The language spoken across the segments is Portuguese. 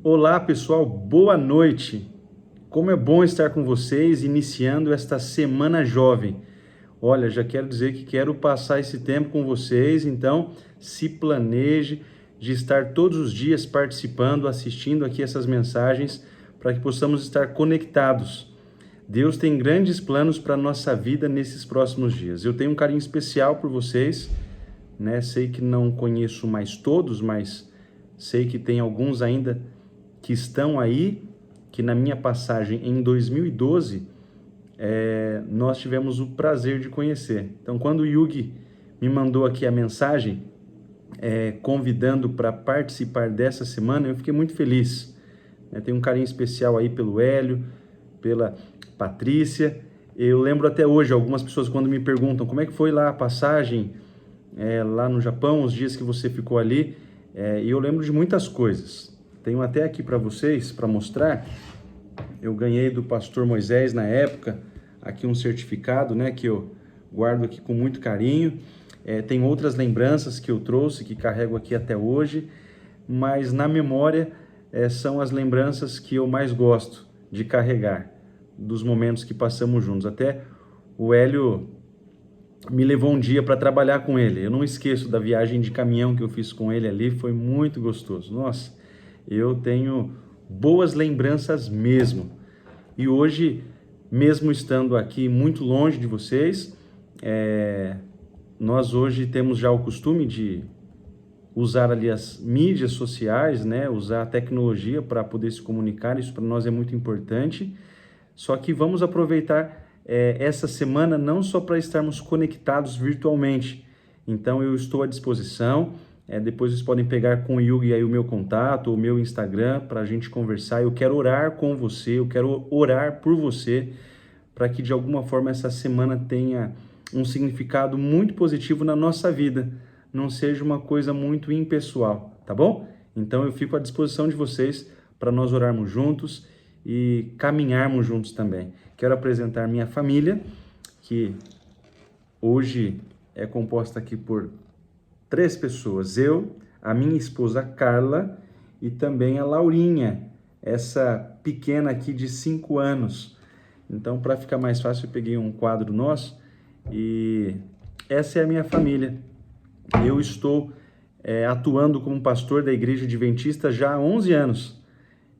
Olá pessoal, boa noite. Como é bom estar com vocês iniciando esta Semana Jovem. Olha, já quero dizer que quero passar esse tempo com vocês, então se planeje de estar todos os dias participando, assistindo aqui essas mensagens para que possamos estar conectados. Deus tem grandes planos para a nossa vida nesses próximos dias. Eu tenho um carinho especial por vocês, né? Sei que não conheço mais todos, mas sei que tem alguns ainda que estão aí, que na minha passagem em 2012, nós tivemos o prazer de conhecer. Então, quando o Yugi me mandou aqui a mensagem, convidando para participar dessa semana, eu fiquei muito feliz. Tenho um carinho especial aí pelo Hélio, pela Patrícia. Eu lembro até hoje, algumas pessoas quando me perguntam como é que foi lá a passagem, lá no Japão, os dias que você ficou ali, e eu lembro de muitas coisas. Tenho até aqui para vocês, para mostrar. Eu ganhei do pastor Moisés na época, aqui um certificado, né, que eu guardo aqui com muito carinho. Tem outras lembranças que eu trouxe, que carrego aqui até hoje, mas na memória são as lembranças que eu mais gosto de carregar, dos momentos que passamos juntos. Até o Hélio me levou um dia para trabalhar com ele. Eu não esqueço da viagem de caminhão que eu fiz com ele ali, foi muito gostoso. Nossa, eu tenho boas lembranças mesmo. E hoje, mesmo estando aqui muito longe de vocês, nós hoje temos já o costume de usar ali as mídias sociais, né? Usar a tecnologia para poder se comunicar, isso para nós é muito importante. Só que vamos aproveitar essa semana não só para estarmos conectados virtualmente. Então eu estou à disposição. Depois vocês podem pegar com o Yugi aí o meu contato, o meu Instagram, para a gente conversar. Eu quero orar com você, eu quero orar por você, para que de alguma forma essa semana tenha um significado muito positivo na nossa vida, não seja uma coisa muito impessoal, tá bom? Então eu fico à disposição de vocês para nós orarmos juntos e caminharmos juntos também. Quero apresentar minha família, que hoje é composta aqui por 3 pessoas, eu, a minha esposa Carla e também a Laurinha, essa pequena aqui de 5 anos. Então, para ficar mais fácil, eu peguei um quadro nosso e essa é a minha família. Eu estou atuando como pastor da Igreja Adventista já há 11 anos.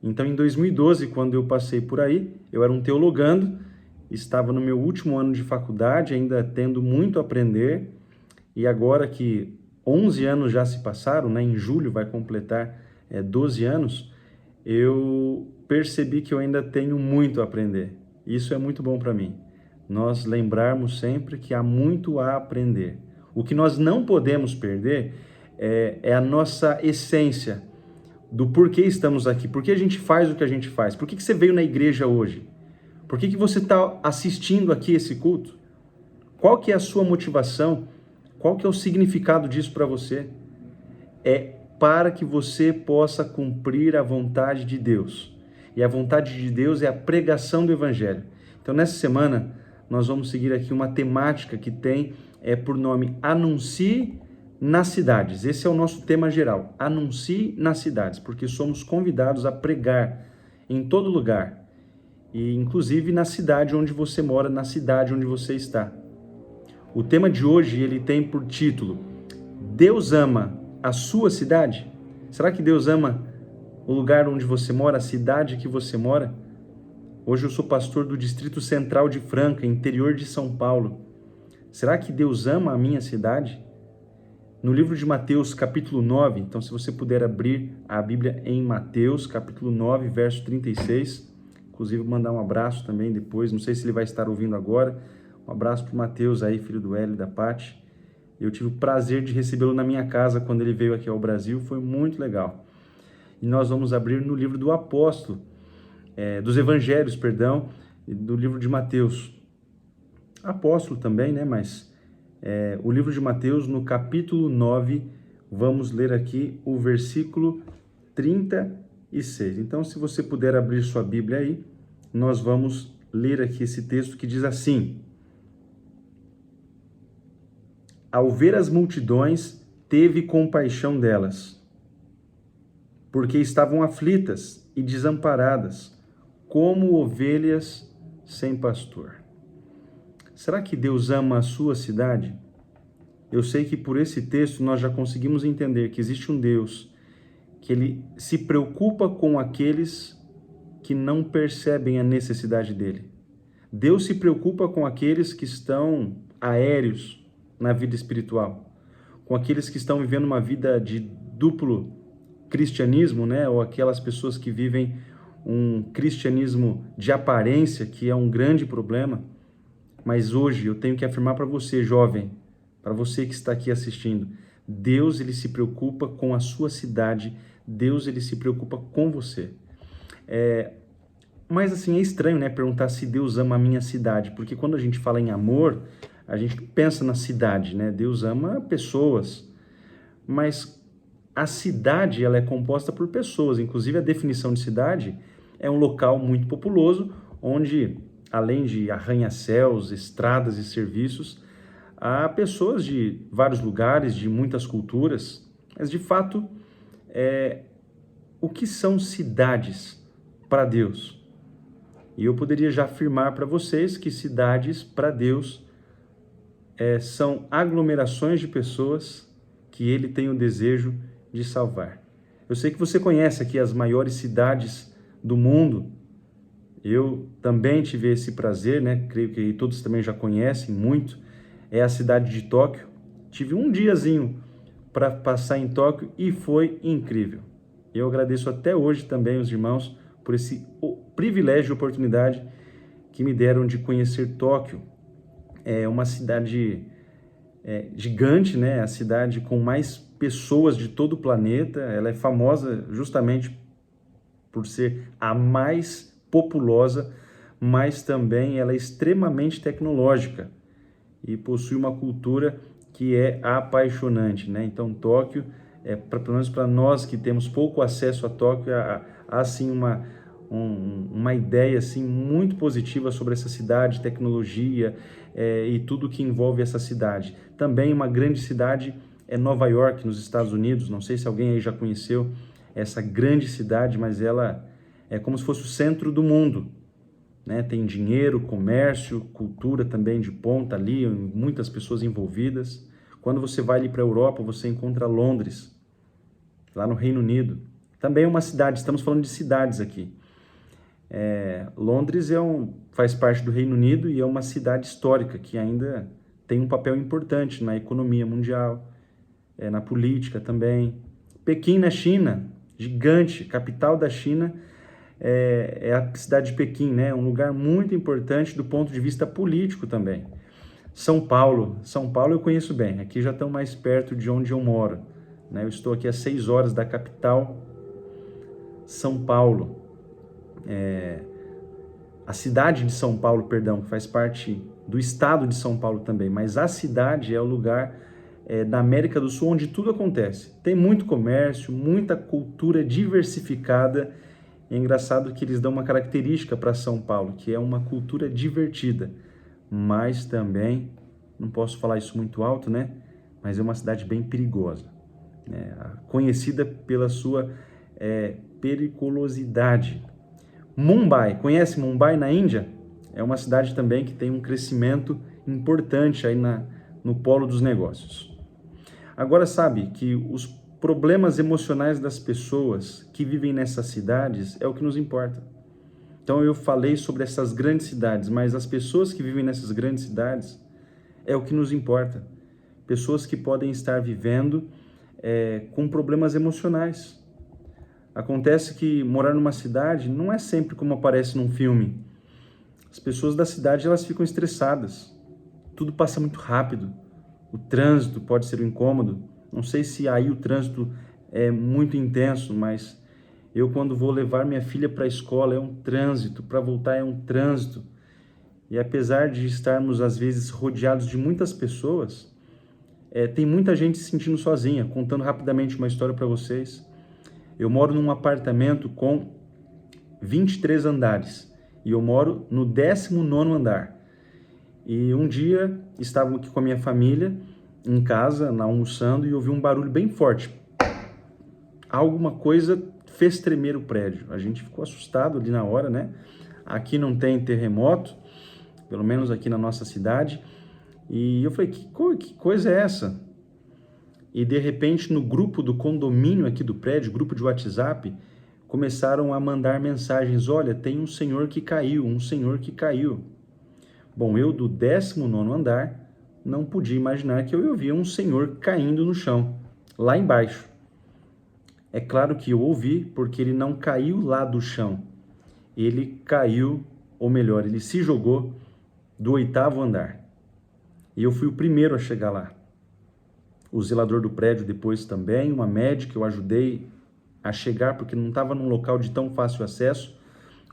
Então, em 2012, quando eu passei por aí, eu era um teologando, estava no meu último ano de faculdade, ainda tendo muito a aprender, e agora que 11 anos já se passaram, né, em julho vai completar 12 anos, eu percebi que eu ainda tenho muito a aprender. Isso é muito bom para mim. Nós lembrarmos sempre que há muito a aprender. O que nós não podemos perder é a nossa essência, do porquê estamos aqui, por que a gente faz o que a gente faz, por que você veio na igreja hoje, por que você está assistindo aqui esse culto, qual que é a sua motivação, qual que é o significado disso para você? É para que você possa cumprir a vontade de Deus, e a vontade de Deus é a pregação do Evangelho. Então nessa semana nós vamos seguir aqui uma temática que tem por nome Anuncie nas cidades. Esse é o nosso tema geral, anuncie nas cidades, porque somos convidados a pregar em todo lugar, e inclusive na cidade onde você mora, na cidade onde você está. O tema de hoje, ele tem por título, Deus ama a sua cidade? Será que Deus ama o lugar onde você mora, a cidade que você mora? Hoje eu sou pastor do Distrito Central de Franca, interior de São Paulo. Será que Deus ama a minha cidade? No livro de Mateus, capítulo 9, então se você puder abrir a Bíblia em Mateus, capítulo 9, verso 36, inclusive vou mandar um abraço também depois, não sei se ele vai estar ouvindo agora, um abraço para o Mateus aí, filho do Hélio e da Paty. Eu tive o prazer de recebê-lo na minha casa quando ele veio aqui ao Brasil, foi muito legal. E nós vamos abrir no livro do apóstolo, dos evangelhos, perdão, do livro de Mateus. Apóstolo também, né, mas... o livro de Mateus, no capítulo 9, vamos ler aqui o versículo 36. Então, se você puder abrir sua Bíblia aí, nós vamos ler aqui esse texto que diz assim: Ao ver as multidões, teve compaixão delas, porque estavam aflitas e desamparadas, como ovelhas sem pastor. Será que Deus ama a sua cidade? Eu sei que por esse texto nós já conseguimos entender que existe um Deus que ele se preocupa com aqueles que não percebem a necessidade dele. Deus se preocupa com aqueles que estão aéreos na vida espiritual, com aqueles que estão vivendo uma vida de duplo cristianismo, né? Ou aquelas pessoas que vivem um cristianismo de aparência, que é um grande problema. Mas hoje eu tenho que afirmar para você, jovem, para você que está aqui assistindo, Deus ele se preocupa com a sua cidade, Deus ele se preocupa com você. Mas assim, é estranho, né, perguntar se Deus ama a minha cidade, porque quando a gente fala em amor, a gente pensa na cidade, né? Deus ama pessoas, mas a cidade ela é composta por pessoas, inclusive a definição de cidade é um local muito populoso, onde além de arranha-céus, estradas e serviços, há pessoas de vários lugares, de muitas culturas, mas de fato, o que são cidades para Deus? E eu poderia já afirmar para vocês que cidades para Deus são aglomerações de pessoas que Ele tem o desejo de salvar. Eu sei que você conhece aqui as maiores cidades do mundo. Eu também tive esse prazer, né? Creio que todos também já conhecem muito. É a cidade de Tóquio. Tive um diazinho para passar em Tóquio e foi incrível. Eu agradeço até hoje também os irmãos por esse privilégio e oportunidade que me deram de conhecer Tóquio. É uma cidade gigante, né? A cidade com mais pessoas de todo o planeta. Ela é famosa justamente por ser a mais populosa, mas também ela é extremamente tecnológica e possui uma cultura que é apaixonante, né? Então, Tóquio, pelo menos para nós que temos pouco acesso a Tóquio, há assim uma ideia assim muito positiva sobre essa cidade, tecnologia e tudo que envolve essa cidade. Também uma grande cidade é Nova York, nos Estados Unidos. Não sei se alguém aí já conheceu essa grande cidade, mas ela é como se fosse o centro do mundo, né? Tem dinheiro, comércio, cultura também de ponta ali, muitas pessoas envolvidas. Quando você vai ali para a Europa, você encontra Londres, lá no Reino Unido. Também é uma cidade, estamos falando de cidades aqui. Londres faz parte do Reino Unido e é uma cidade histórica que ainda tem um papel importante na economia mundial, na política também. Pequim, na China, gigante, capital da China, é a cidade de Pequim, né? Um lugar muito importante do ponto de vista político também. São Paulo eu conheço bem, aqui já estão mais perto de onde eu moro, né? Eu estou aqui a 6 horas da capital, São Paulo. A cidade de São Paulo, perdão, que faz parte do estado de São Paulo também, mas a cidade é o lugar da América do Sul onde tudo acontece. Tem muito comércio, muita cultura diversificada. É engraçado que eles dão uma característica para São Paulo, que é uma cultura divertida, mas também, não posso falar isso muito alto, né? Mas é uma cidade bem perigosa, né? Conhecida pela sua periculosidade. Mumbai, conhece Mumbai na Índia? É uma cidade também que tem um crescimento importante aí no polo dos negócios. Agora sabe que os problemas emocionais das pessoas que vivem nessas cidades é o que nos importa. Então eu falei sobre essas grandes cidades, mas as pessoas que vivem nessas grandes cidades é o que nos importa. Pessoas que podem estar vivendo com problemas emocionais. Acontece que morar numa cidade não é sempre como aparece num filme. As pessoas da cidade elas ficam estressadas. Tudo passa muito rápido. O trânsito pode ser um incômodo. Não sei se aí o trânsito é muito intenso, mas eu quando vou levar minha filha para a escola é um trânsito, para voltar é um trânsito. E apesar de estarmos às vezes rodeados de muitas pessoas, tem muita gente se sentindo sozinha. Contando rapidamente uma história para vocês. Eu moro num apartamento com 23 andares e eu moro no 19º andar. E um dia estava aqui com a minha família em casa, almoçando, e ouvi um barulho bem forte. Alguma coisa fez tremer o prédio. A gente ficou assustado ali na hora, né? Aqui não tem terremoto, pelo menos aqui na nossa cidade. E eu falei, que coisa é essa? E de repente no grupo do condomínio aqui do prédio, grupo de WhatsApp, começaram a mandar mensagens, olha, tem um senhor que caiu, um senhor que caiu. Bom, eu do 19º andar não podia imaginar que eu ouvia um senhor caindo no chão, lá embaixo. É claro que eu ouvi, porque ele não caiu lá do chão. Ele caiu, ou melhor, ele se jogou do 8º andar. E eu fui o primeiro a chegar lá. O zelador do prédio depois também, uma médica, eu ajudei a chegar, porque não estava num local de tão fácil acesso,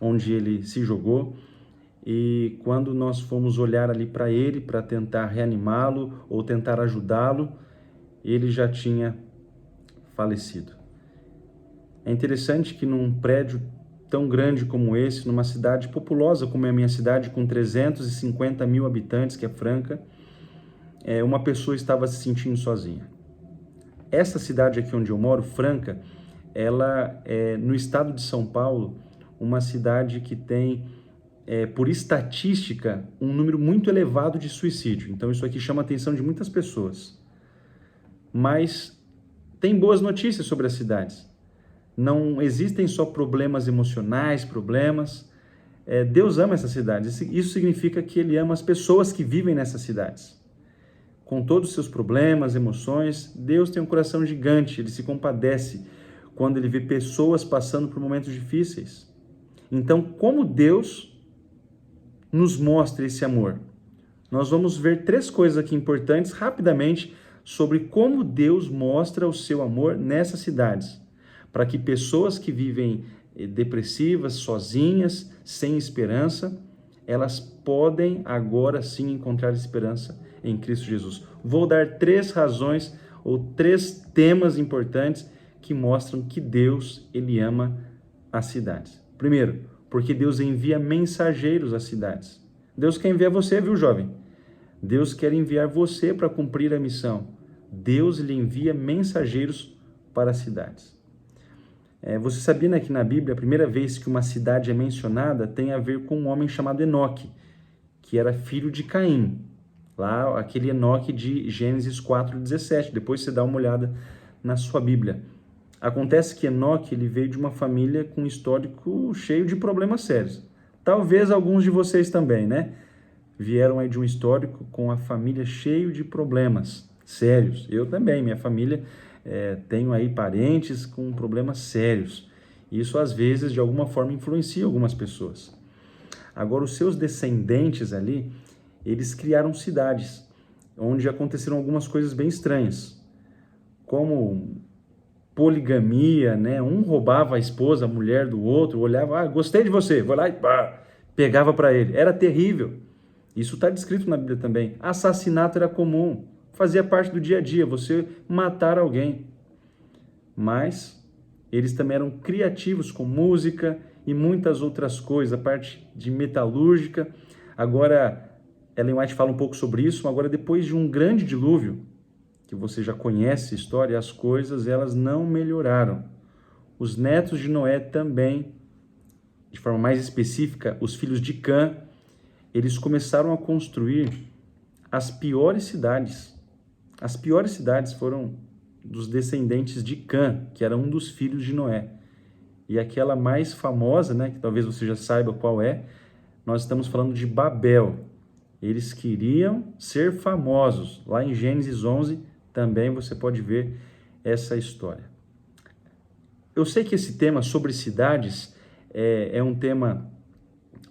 onde ele se jogou. E quando nós fomos olhar ali para ele, para tentar reanimá-lo ou tentar ajudá-lo, ele já tinha falecido. É interessante que num prédio tão grande como esse, numa cidade populosa como é a minha cidade, com 350 mil habitantes, que é Franca, uma pessoa estava se sentindo sozinha. Essa cidade aqui onde eu moro, Franca, ela é, no estado de São Paulo, uma cidade que tem, por estatística, um número muito elevado de suicídio. Então isso aqui chama a atenção de muitas pessoas. Mas tem boas notícias sobre as cidades. Não existem só problemas emocionais, problemas. Deus ama essas cidades. Isso significa que Ele ama as pessoas que vivem nessas cidades. Com todos os seus problemas, emoções, Deus tem um coração gigante. Ele se compadece quando Ele vê pessoas passando por momentos difíceis. Então, como Deus nos mostra esse amor? Nós vamos ver 3 coisas aqui importantes, rapidamente, sobre como Deus mostra o seu amor nessas cidades, para que pessoas que vivem depressivas, sozinhas, sem esperança, elas podem agora sim encontrar esperança em Cristo Jesus. Vou dar 3 razões ou 3 temas importantes que mostram que Deus, Ele ama as cidades. Primeiro, porque Deus envia mensageiros às cidades. Deus quer enviar você, viu, jovem? Deus quer enviar você para cumprir a missão. Deus lhe envia mensageiros para as cidades. Você sabia, né, que na Bíblia a primeira vez que uma cidade é mencionada tem a ver com um homem chamado Enoque, que era filho de Caim. Lá, aquele Enoque de Gênesis 4:17. Depois você dá uma olhada na sua Bíblia. Acontece que Enoque ele veio de uma família com um histórico cheio de problemas sérios. Talvez alguns de vocês também, né? Vieram aí de um histórico com a família cheio de problemas sérios. Eu também, minha família, tenho aí parentes com problemas sérios. Isso, às vezes, de alguma forma, influencia algumas pessoas. Agora, os seus descendentes ali, eles criaram cidades, onde aconteceram algumas coisas bem estranhas, como poligamia, né? Um roubava a esposa, a mulher do outro, olhava, gostei de você, vou lá e pá, pegava para ele. Era terrível. Isso está descrito na Bíblia também. Assassinato era comum, fazia parte do dia a dia, você matar alguém. Mas eles também eram criativos com música e muitas outras coisas, a parte de metalúrgica. Agora, Ellen White fala um pouco sobre isso. Agora, depois de um grande dilúvio, que você já conhece a história, as coisas elas não melhoraram. Os netos de Noé também, de forma mais específica, os filhos de Cã, eles começaram a construir as piores cidades. As piores cidades foram dos descendentes de Cã, que era um dos filhos de Noé. E aquela mais famosa, né, que talvez você já saiba qual é, nós estamos falando de Babel. Eles queriam ser famosos. Lá em Gênesis 11, também você pode ver essa história. Eu sei que esse tema sobre cidades é um tema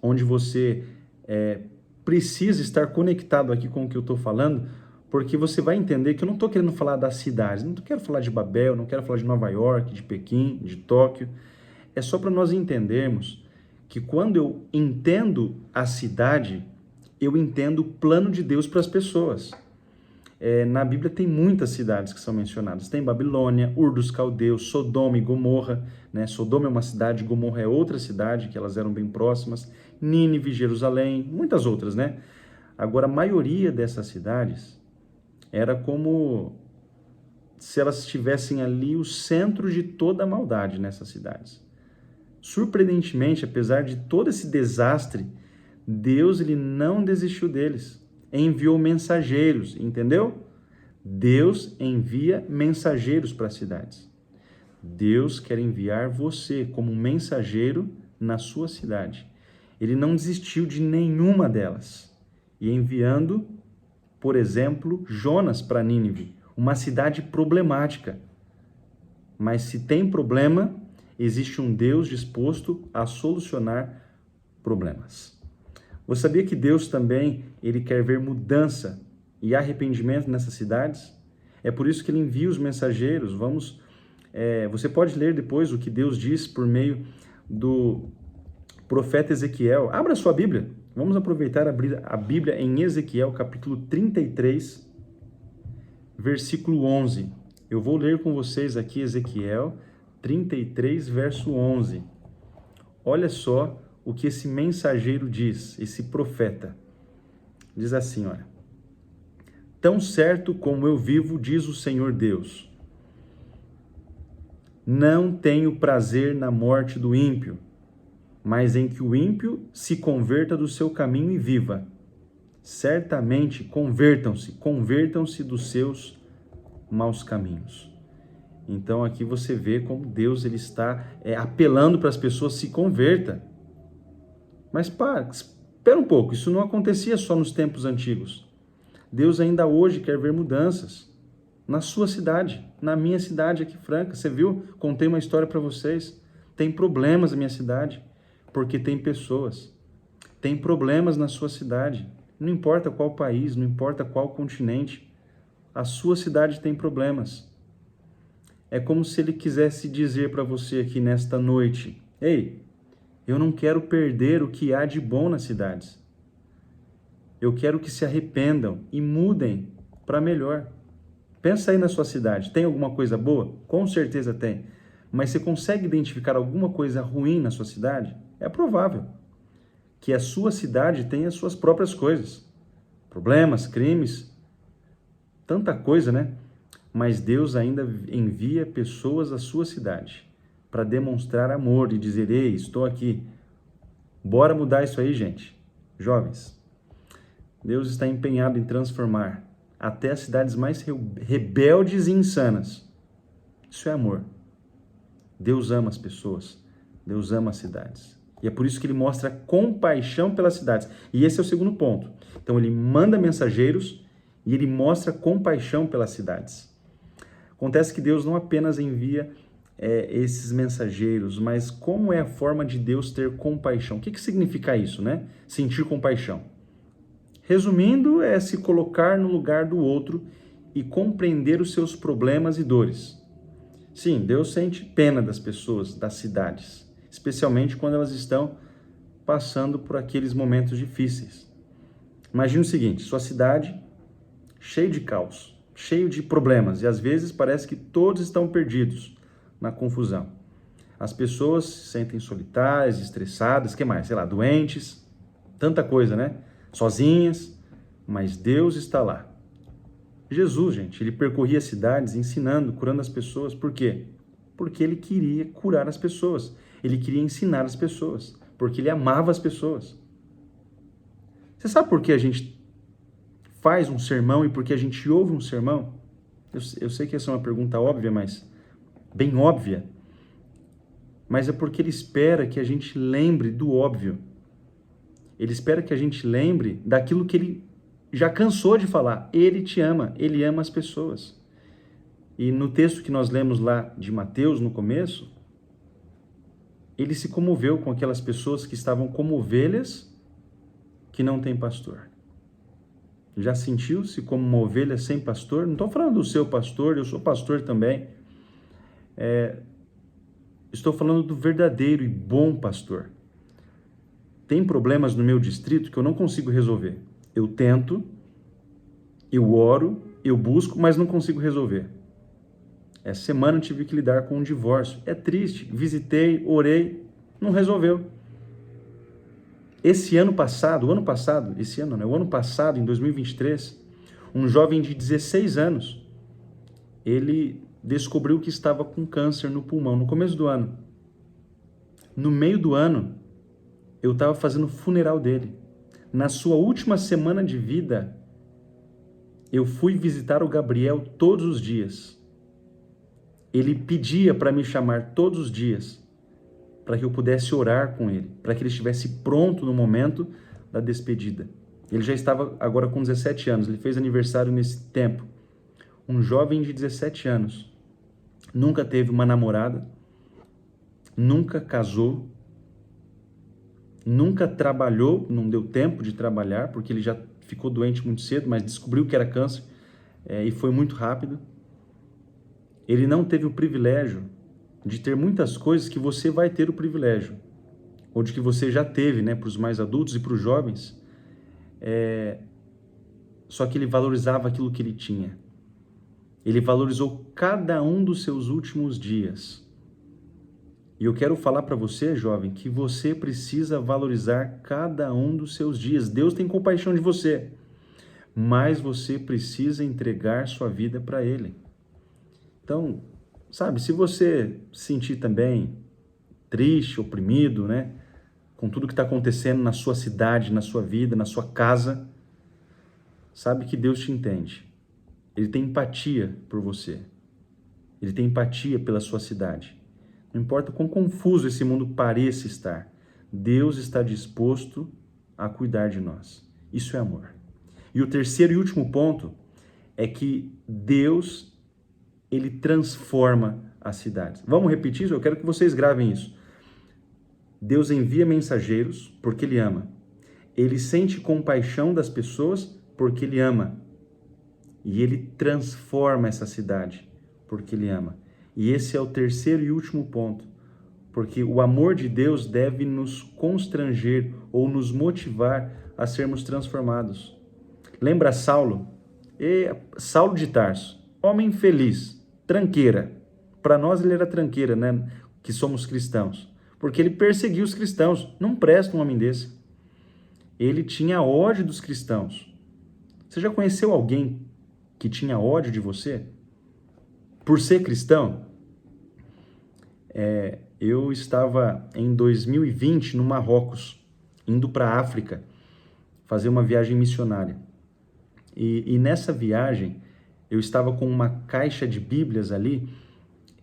onde você precisa estar conectado aqui com o que eu estou falando, porque você vai entender que eu não estou querendo falar das cidades, não quero falar de Babel, não quero falar de Nova York, de Pequim, de Tóquio. É só para nós entendermos que quando eu entendo a cidade, eu entendo o plano de Deus para as pessoas. Na Bíblia tem muitas cidades que são mencionadas. Tem Babilônia, Ur dos Caldeus, Sodoma e Gomorra. Né? Sodoma é uma cidade, Gomorra é outra cidade, que elas eram bem próximas. Nínive, Jerusalém, muitas outras, né? Agora, a maioria dessas cidades era como se elas estivessem ali o centro de toda a maldade nessas cidades. Surpreendentemente, apesar de todo esse desastre, Deus ele não desistiu deles. Enviou mensageiros, entendeu? Deus envia mensageiros para as cidades. Deus quer enviar você como um mensageiro na sua cidade. Ele não desistiu de nenhuma delas. E enviando, por exemplo, Jonas para Nínive, uma cidade problemática. Mas se tem problema, existe um Deus disposto a solucionar problemas. Você sabia que Deus também ele quer ver mudança e arrependimento nessas cidades? É por isso que ele envia os mensageiros. Você pode ler depois o que Deus diz por meio do profeta Ezequiel. Abra sua Bíblia. Vamos aproveitar a Bíblia em Ezequiel, capítulo 33, versículo 11. Eu vou ler com vocês aqui Ezequiel 33, verso 11. Olha só o que esse mensageiro diz, esse profeta. Diz assim, olha. Tão certo como eu vivo, diz o Senhor Deus, não tenho prazer na morte do ímpio, mas em que o ímpio se converta do seu caminho e viva. Certamente convertam-se dos seus maus caminhos. Então aqui você vê como Deus ele está apelando para as pessoas se convertam. Mas espera um pouco, isso não acontecia só nos tempos antigos. Deus ainda hoje quer ver mudanças na sua cidade, na minha cidade aqui, Franca. Você viu? Contei uma história para vocês. Tem problemas na minha cidade, porque tem pessoas. Tem problemas na sua cidade. Não importa qual país, não importa qual continente, a sua cidade tem problemas. É como se ele quisesse dizer para você aqui nesta noite, ei, eu não quero perder o que há de bom nas cidades. Eu quero que se arrependam e mudem para melhor. Pensa aí na sua cidade, tem alguma coisa boa? Com certeza tem. Mas você consegue identificar alguma coisa ruim na sua cidade? É provável que a sua cidade tenha as suas próprias coisas. Problemas, crimes, tanta coisa, né? Mas Deus ainda envia pessoas à sua cidade para demonstrar amor e dizer, ei, estou aqui. Bora mudar isso aí, gente. Jovens, Deus está empenhado em transformar até as cidades mais rebeldes e insanas. Isso é amor. Deus ama as pessoas. Deus ama as cidades. E é por isso que ele mostra compaixão pelas cidades. E esse é o segundo ponto. Então ele manda mensageiros e ele mostra compaixão pelas cidades. Acontece que Deus não apenas envia esses mensageiros, mas como é a forma de Deus ter compaixão? O que significa isso, né? Sentir compaixão. Resumindo, é se colocar no lugar do outro e compreender os seus problemas e dores. Sim, Deus sente pena das pessoas, das cidades, especialmente quando elas estão passando por aqueles momentos difíceis. Imagine o seguinte, sua cidade cheia de caos, cheio de problemas, e às vezes parece que todos estão perdidos na confusão. As pessoas se sentem solitárias, estressadas, que mais? Sei lá, doentes, tanta coisa, né? Sozinhas, mas Deus está lá. Jesus, gente, ele percorria cidades ensinando, curando as pessoas. Por quê? Porque ele queria curar as pessoas. Ele queria ensinar as pessoas. Porque ele amava as pessoas. Você sabe por que a gente faz um sermão e por que a gente ouve um sermão? Eu sei que essa é uma pergunta óbvia, mas bem óbvia. Mas é porque ele espera que a gente lembre do óbvio. Ele espera que a gente lembre daquilo que ele já cansou de falar. Ele te ama, ele ama as pessoas. E no texto que nós lemos lá de Mateus, no começo, ele se comoveu com aquelas pessoas que estavam como ovelhas que não têm pastor. Já sentiu-se como uma ovelha sem pastor? Não estou falando do seu pastor, eu sou pastor também. Estou falando do verdadeiro e bom pastor. Tem problemas no meu distrito que eu não consigo resolver. Eu tento, eu oro, eu busco, mas não consigo resolver. Essa semana eu tive que lidar com um divórcio. É triste. Visitei, orei, não resolveu. O ano passado, em 2023, um jovem de 16 anos ele descobriu que estava com câncer no pulmão no começo do ano. No meio do ano, eu estava fazendo o funeral dele. Na sua última semana de vida, eu fui visitar o Gabriel todos os dias. Ele pedia para me chamar todos os dias, para que eu pudesse orar com ele, para que ele estivesse pronto no momento da despedida. Ele já estava agora com 17 anos, ele fez aniversário nesse tempo. Um jovem de 17 anos, nunca teve uma namorada, nunca casou, nunca trabalhou, não deu tempo de trabalhar, porque ele já ficou doente muito cedo, mas descobriu que era câncer, e foi muito rápido. Ele não teve o privilégio de ter muitas coisas que você vai ter o privilégio, ou de que você já teve, né, para os mais adultos e para os jovens. Só que ele valorizava aquilo que ele tinha. Ele valorizou cada um dos seus últimos dias. E eu quero falar para você, jovem, que você precisa valorizar cada um dos seus dias. Deus tem compaixão de você, mas você precisa entregar sua vida para Ele. Então, sabe, se você se sentir também triste, oprimido, né, com tudo que está acontecendo na sua cidade, na sua vida, na sua casa, sabe que Deus te entende. Ele tem empatia por você. Ele tem empatia pela sua cidade. Não importa quão confuso esse mundo pareça estar, Deus está disposto a cuidar de nós. Isso é amor. E o terceiro e último ponto é que Deus, ele transforma as cidades. Vamos repetir isso? Eu quero que vocês gravem isso. Deus envia mensageiros porque Ele ama. Ele sente compaixão das pessoas porque Ele ama. E Ele transforma essa cidade porque Ele ama. E esse é o terceiro e último ponto, porque o amor de Deus deve nos constranger ou nos motivar a sermos transformados. Lembra Saulo? Saulo de Tarso, homem feliz, tranqueira. Para nós ele era tranqueira, né? Que somos cristãos. Porque ele perseguiu os cristãos. Não presta um homem desse. Ele tinha ódio dos cristãos. Você já conheceu alguém que tinha ódio de você? Por ser cristão? Eu estava em 2020 no Marrocos, indo para a África, fazer uma viagem missionária. E nessa viagem, eu estava com uma caixa de Bíblias ali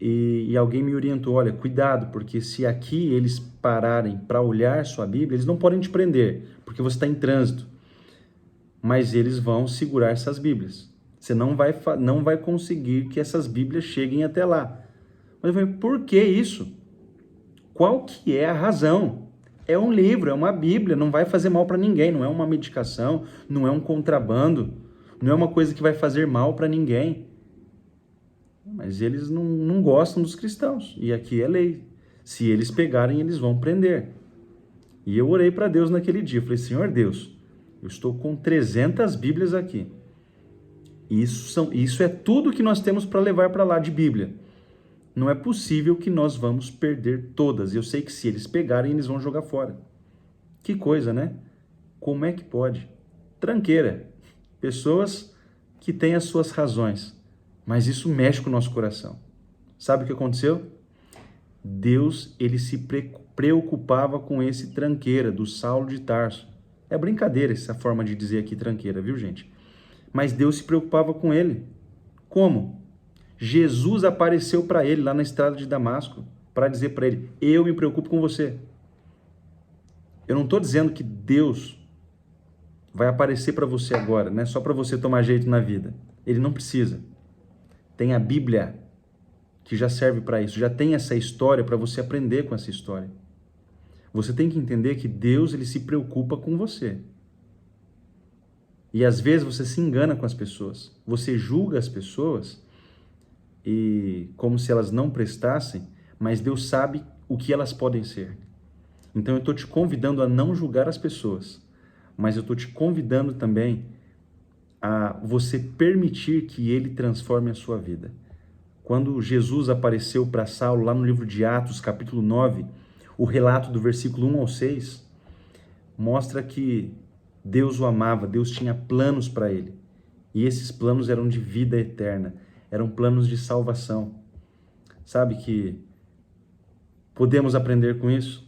e alguém me orientou, olha, cuidado, porque se aqui eles pararem para olhar sua Bíblia, eles não podem te prender, porque você está em trânsito, mas eles vão segurar essas Bíblias. Você não vai conseguir que essas Bíblias cheguem até lá. Mas eu falei, por que isso? Qual que é a razão? É um livro, é uma Bíblia, não vai fazer mal para ninguém, não é uma medicação, não é um contrabando, não é uma coisa que vai fazer mal para ninguém. Mas eles não gostam dos cristãos, e aqui é lei. Se eles pegarem, eles vão prender. E eu orei para Deus naquele dia, falei, Senhor Deus, eu estou com 300 Bíblias aqui. Isso é tudo que nós temos para levar para lá de Bíblia. Não é possível que nós vamos perder todas. Eu sei que se eles pegarem, eles vão jogar fora. Que coisa, né? Como é que pode? Tranqueira. Pessoas que têm as suas razões. Mas isso mexe com o nosso coração. Sabe o que aconteceu? Deus, ele se preocupava com esse tranqueira, do Saulo de Tarso. É brincadeira essa forma de dizer aqui tranqueira, viu, gente? Mas Deus se preocupava com ele. Como? Jesus apareceu para ele lá na estrada de Damasco para dizer para ele, eu me preocupo com você. Eu não estou dizendo que Deus vai aparecer para você agora, né? Só para você tomar jeito na vida. Ele não precisa. Tem a Bíblia que já serve para isso. Já tem essa história para você aprender com essa história. Você tem que entender que Deus, ele se preocupa com você. E às vezes você se engana com as pessoas. Você julga as pessoas e como se elas não prestassem, mas Deus sabe o que elas podem ser. Então eu estou te convidando a não julgar as pessoas, mas eu estou te convidando também a você permitir que Ele transforme a sua vida. Quando Jesus apareceu para Saulo, lá no livro de Atos, capítulo 9, o relato do versículo 1 ao 6, mostra que Deus o amava, Deus tinha planos para ele. E esses planos eram de vida eterna. eram planos de salvação. Sabe que podemos aprender com isso?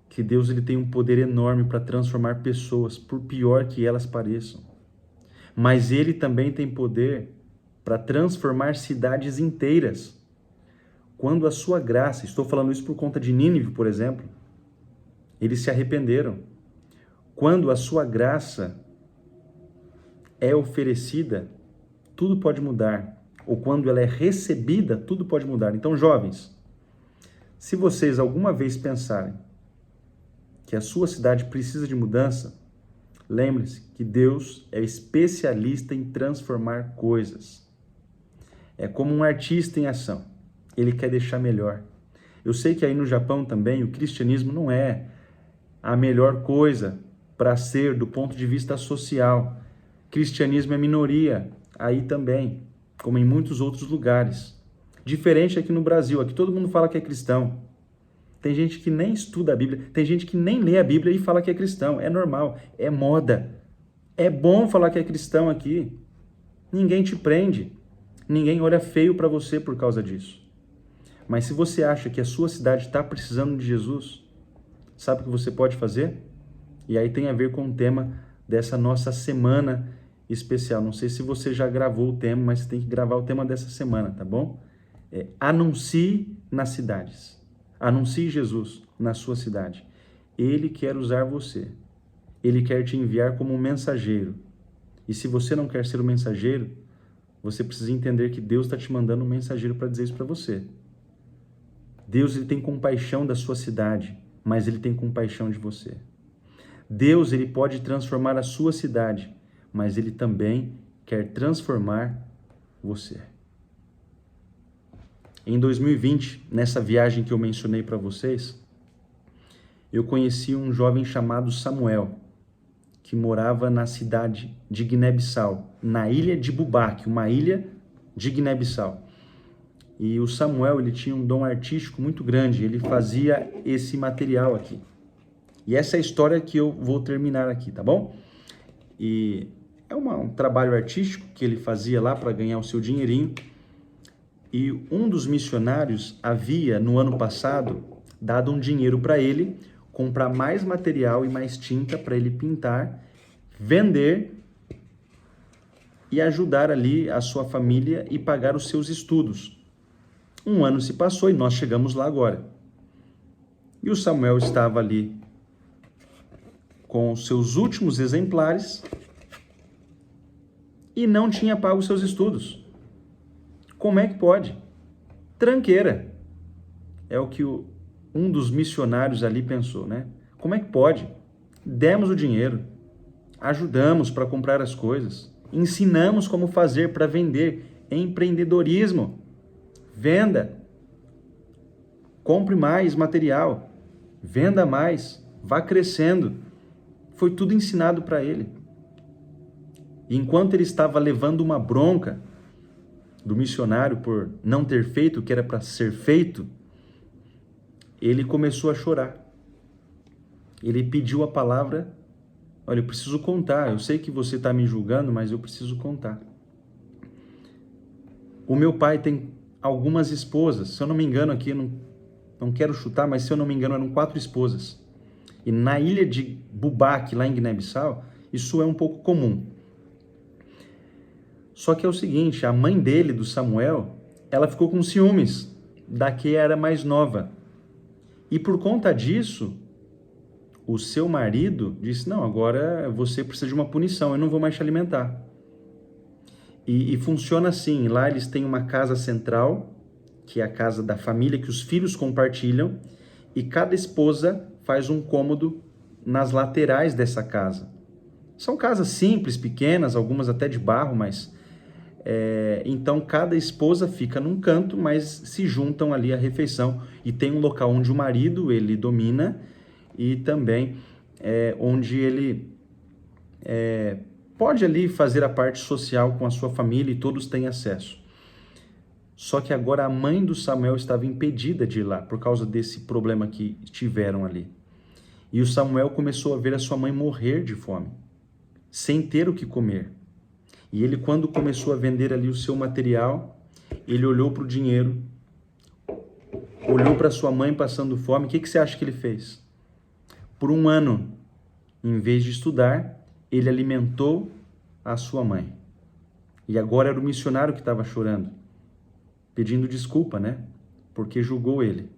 Que Deus ele tem um poder enorme para transformar pessoas, por pior que elas pareçam. Mas ele também tem poder para transformar cidades inteiras. Quando a sua graça, estou falando isso por conta de Nínive, por exemplo, eles se arrependeram. Quando a sua graça é oferecida, tudo pode mudar. Ou quando ela é recebida, tudo pode mudar. Então, jovens, se vocês alguma vez pensarem que a sua cidade precisa de mudança, lembre-se que Deus é especialista em transformar coisas. É como um artista em ação. Ele quer deixar melhor. Eu sei que aí no Japão também o cristianismo não é a melhor coisa para ser do ponto de vista social. Cristianismo é minoria aí também, como em muitos outros lugares. Diferente aqui no Brasil, aqui todo mundo fala que é cristão. Tem gente que nem estuda a Bíblia, tem gente que nem lê a Bíblia e fala que é cristão. É normal, é moda. É bom falar que é cristão aqui. Ninguém te prende. Ninguém olha feio para você por causa disso. Mas se você acha que a sua cidade está precisando de Jesus, sabe o que você pode fazer? E aí tem a ver com o tema dessa nossa semana especial. Não sei se você já gravou o tema, mas você tem que gravar o tema dessa semana, tá bom? Anuncie nas cidades. Anuncie Jesus na sua cidade. Ele quer usar você. Ele quer te enviar como um mensageiro. E se você não quer ser um mensageiro, você precisa entender que Deus está te mandando um mensageiro para dizer isso para você. Deus ele tem compaixão da sua cidade, mas ele tem compaixão de você. Deus ele pode transformar a sua cidade, mas ele também quer transformar você. Em 2020, nessa viagem que eu mencionei para vocês, eu conheci um jovem chamado Samuel, que morava na cidade de Guiné-Bissau, na ilha de Boubaque, uma ilha de Guiné-Bissau. E o Samuel, ele tinha um dom artístico muito grande, ele fazia esse material aqui. E essa é a história que eu vou terminar aqui, tá bom? E é um trabalho artístico que ele fazia lá para ganhar o seu dinheirinho. E um dos missionários havia, no ano passado, dado um dinheiro para ele, comprar mais material e mais tinta para ele pintar, vender e ajudar ali a sua família e pagar os seus estudos. Um ano se passou e nós chegamos lá agora. E o Samuel estava ali com os seus últimos exemplares e não tinha pago os seus estudos. Como é que pode? Tranqueira. É o que um dos missionários ali pensou, né? Como é que pode? Demos o dinheiro, ajudamos para comprar as coisas, ensinamos como fazer para vender, empreendedorismo. Venda, compre mais material, venda mais, vá crescendo. Foi tudo ensinado para ele. E enquanto ele estava levando uma bronca do missionário por não ter feito o que era para ser feito, ele começou a chorar. Ele pediu a palavra: olha, eu preciso contar, eu sei que você está me julgando, mas eu preciso contar. O meu pai tem algumas esposas, se eu não me engano aqui, não quero chutar, mas se eu não me engano eram 4 esposas. E na ilha de Boubaque, lá em Guiné-Bissau, isso é um pouco comum. Só que é o seguinte, a mãe dele, do Samuel, ela ficou com ciúmes da que era mais nova. E por conta disso, o seu marido disse: não, agora você precisa de uma punição, eu não vou mais te alimentar. E funciona assim, lá eles têm uma casa central, que é a casa da família, que os filhos compartilham, e cada esposa faz um cômodo nas laterais dessa casa. São casas simples, pequenas, algumas até de barro, mas... então cada esposa fica num canto, mas se juntam ali à refeição. E tem um local onde o marido, ele domina, e também onde ele... pode ali fazer a parte social com a sua família e todos têm acesso. Só que agora a mãe do Samuel estava impedida de ir lá por causa desse problema que tiveram ali. E o Samuel começou a ver a sua mãe morrer de fome, sem ter o que comer. E ele, quando começou a vender ali o seu material, ele olhou para o dinheiro, olhou para sua mãe passando fome. O que você acha que ele fez? Por um ano, em vez de estudar, ele alimentou a sua mãe. E agora era o missionário que estava chorando, pedindo desculpa, né? Porque julgou ele.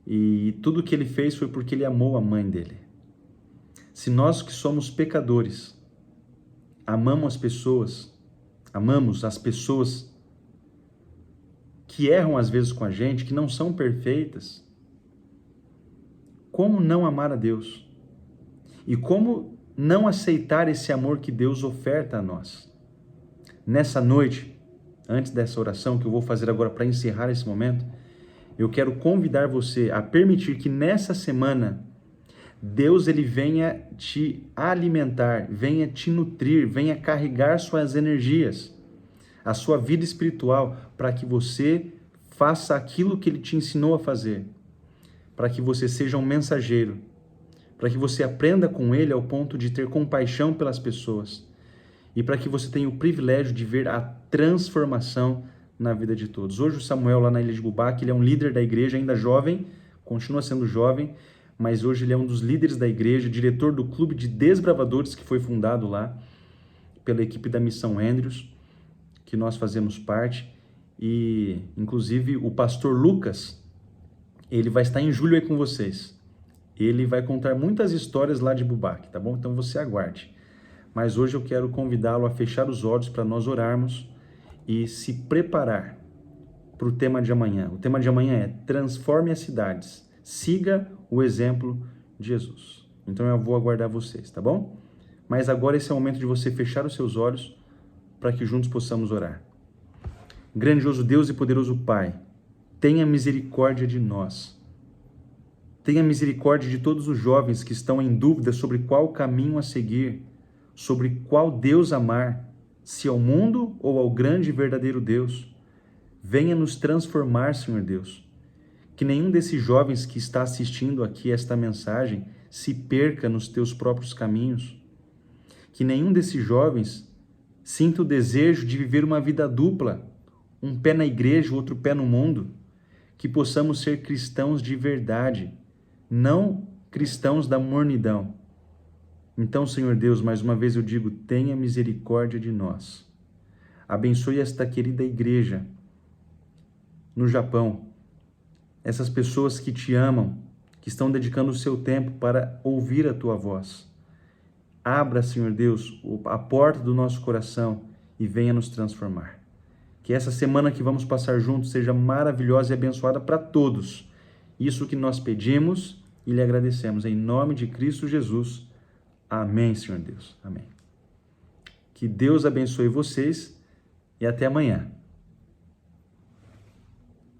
E tudo que ele fez foi porque ele amou a mãe dele. Se nós que somos pecadores, amamos as pessoas que erram às vezes com a gente, que não são perfeitas, como não amar a Deus? E como não aceitar esse amor que Deus oferta a nós? Nessa noite, antes dessa oração que eu vou fazer agora para encerrar esse momento, eu quero convidar você a permitir que nessa semana Deus ele venha te alimentar, venha te nutrir, venha carregar suas energias, a sua vida espiritual, para que você faça aquilo que ele te ensinou a fazer, para que você seja um mensageiro, para que você aprenda com ele ao ponto de ter compaixão pelas pessoas e para que você tenha o privilégio de ver a transformação na vida de todos. Hoje o Samuel lá na Ilha de Bubaque, ele é um líder da igreja, ainda jovem, continua sendo jovem, mas hoje ele é um dos líderes da igreja, diretor do clube de desbravadores que foi fundado lá pela equipe da Missão Andrews, que nós fazemos parte, e inclusive o pastor Lucas, ele vai estar em julho aí com vocês. Ele vai contar muitas histórias lá de Bubaque, tá bom? Então você aguarde. Mas hoje eu quero convidá-lo a fechar os olhos para nós orarmos e se preparar para o tema de amanhã. O tema de amanhã é transforme as cidades, siga o exemplo de Jesus. Então eu vou aguardar vocês, tá bom? Mas agora esse é o momento de você fechar os seus olhos para que juntos possamos orar. Grandioso Deus e poderoso Pai, tenha misericórdia de nós. Tenha misericórdia de todos os jovens que estão em dúvida sobre qual caminho a seguir, sobre qual Deus amar, se ao mundo ou ao grande e verdadeiro Deus. Venha nos transformar, Senhor Deus. Que nenhum desses jovens que está assistindo aqui esta mensagem se perca nos teus próprios caminhos. Que nenhum desses jovens sinta o desejo de viver uma vida dupla, um pé na igreja, outro pé no mundo. Que possamos ser cristãos de verdade, não cristãos da mornidão. Então, Senhor Deus, mais uma vez eu digo, tenha misericórdia de nós. Abençoe esta querida igreja no Japão, essas pessoas que te amam, que estão dedicando o seu tempo para ouvir a tua voz. Abra, Senhor Deus, a porta do nosso coração e venha nos transformar. Que essa semana que vamos passar juntos seja maravilhosa e abençoada para todos. Isso que nós pedimos e lhe agradecemos. Em nome de Cristo Jesus. Amém, Senhor Deus. Amém. Que Deus abençoe vocês e até amanhã.